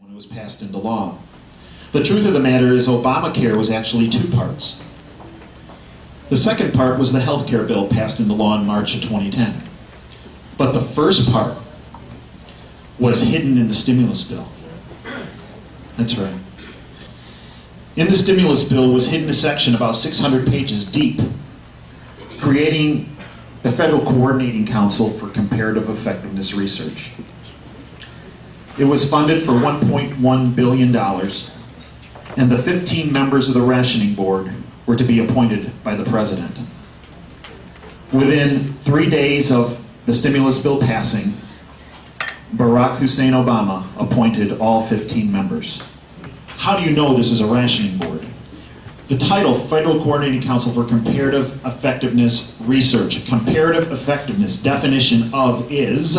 when it was passed into law. The truth of the matter is Obamacare was actually two parts. The second part was the health care bill passed into law in March of 2010. But the first part was hidden in the stimulus bill. That's right. In the stimulus bill was hidden a section about 600 pages deep, creating the Federal Coordinating Council for Comparative Effectiveness Research. It was funded for $1.1 billion, and the 15 members of the rationing board were to be appointed by the president. Within 3 days of the stimulus bill passing, Barack Hussein Obama appointed all 15 members. How do you know this is a rationing board? The title, Federal Coordinating Council for Comparative Effectiveness Research. Comparative effectiveness, definition of is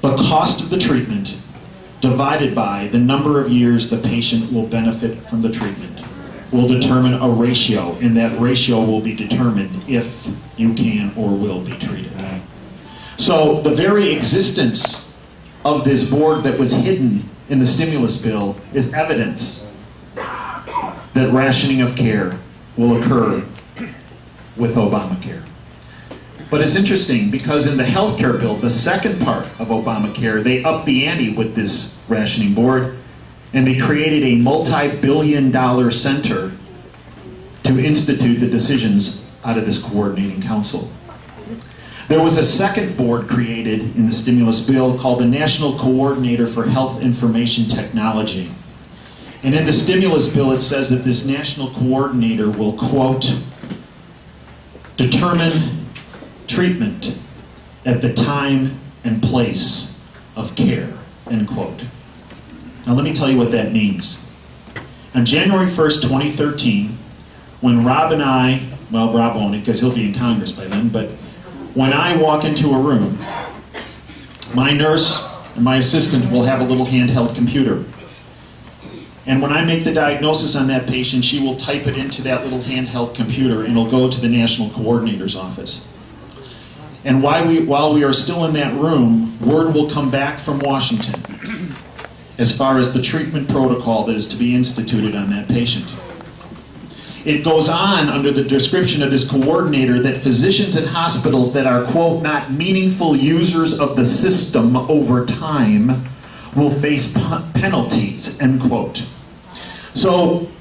the cost of the treatment divided by the number of years the patient will benefit from the treatment will determine a ratio, and that ratio will be determined if you can or will be treated. So the very existence of this board that was hidden in the stimulus bill is evidence that rationing of care will occur with Obamacare. But it's interesting because in the health care bill, the second part of Obamacare, they upped the ante with this rationing board, and they created a multi-billion-dollar center to institute the decisions out of this coordinating council. There was a second board created in the stimulus bill called the National Coordinator for Health Information Technology. And in the stimulus bill it says that this national coordinator will, quote, determine treatment at the time and place of care, end quote. Now let me tell you what that means. On January 1st, 2013, when Rob and I, well, Rob won't because he'll be in Congress by then, but when I walk into a room, my nurse and my assistant will have a little handheld computer. And when I make the diagnosis on that patient, she will type it into that little handheld computer and it'll go to the National Coordinator's office. And while we are still in that room, word will come back from Washington as far as the treatment protocol that is to be instituted on that patient. It goes on under the description of this coordinator that physicians at hospitals that are, quote, not meaningful users of the system over time will face penalties, end quote. So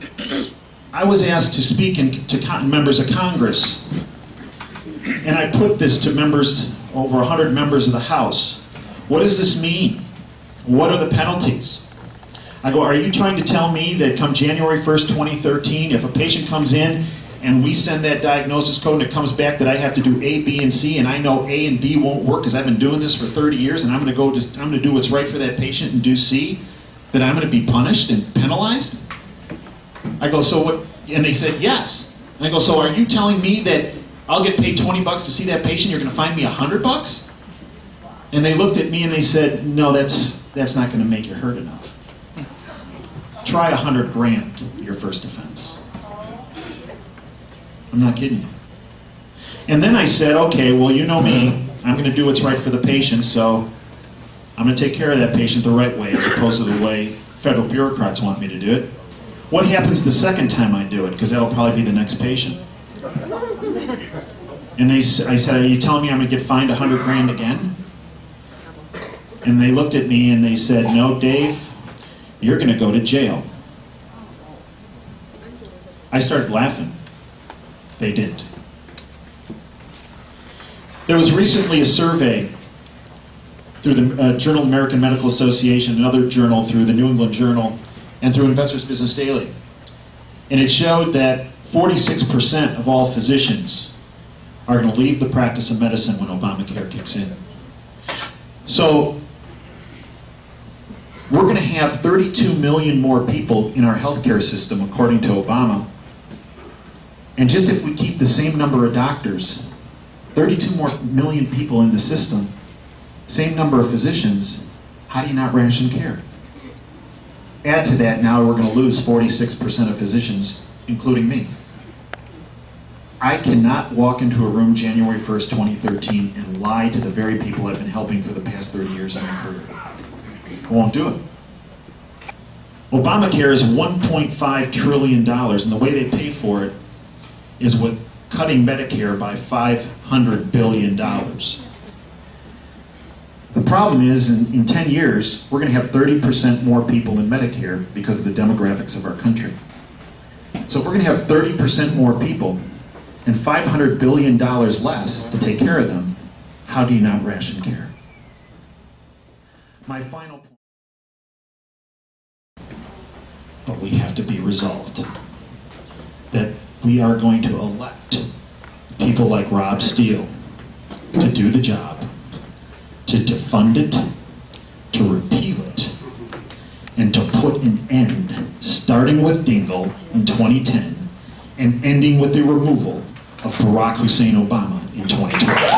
I was asked to speak to members of Congress, and I put this to members, over 100 members of the House. What does this mean? What are the penalties? I go, are you trying to tell me that come January 1st, 2013, if a patient comes in and we send that diagnosis code and it comes back that I have to do A, B, and C, and I know A and B won't work because I've been doing this for 30 years and I'm going to do what's right for that patient and do C, that I'm going to be punished and penalized? I go, so what? And they said, yes. And I go, so are you telling me that I'll get paid $20 to see that patient, you're going to fine me $100? And they looked at me and they said, no, that's not going to make you hurt enough. Try $100,000 your first offense. I'm not kidding you. And then I said, okay, well, you know me, I'm going to do what's right for the patient, so I'm going to take care of that patient the right way as opposed to the way federal bureaucrats want me to do it. What happens the second time I do it? Because that'll probably be the next patient. And I said, are you telling me I'm going to get fined $100,000 again? And they looked at me and they said, no, Dave, you're going to go to jail. I started laughing. They didn't. There was recently a survey through the Journal of American Medical Association, another journal through the New England Journal, and through Investors Business Daily. And it showed that 46% of all physicians are going to leave the practice of medicine when Obamacare kicks in. So we're going to have 32 million more people in our healthcare system, according to Obama. And just if we keep the same number of doctors, 32 million people in the system, same number of physicians, how do you not ration care? Add to that, now we're going to lose 46% of physicians, including me. I cannot walk into a room January 1st, 2013 and lie to the very people I've been helping for the past 30 years of my career. I won't do it. Obamacare is $1.5 trillion, and the way they pay for it is with cutting Medicare by $500 billion. The problem is, in 10 years, we're going to have 30% more people in Medicare because of the demographics of our country. So if we're going to have 30% more people and $500 billion less to take care of them, how do you not ration care? My final point, but we have to be resolved that we are going to elect people like Rob Steele to do the job, to defund it, to repeal it, and to put an end, starting with Dingell in 2010 and ending with the removal of Barack Hussein Obama in 2012.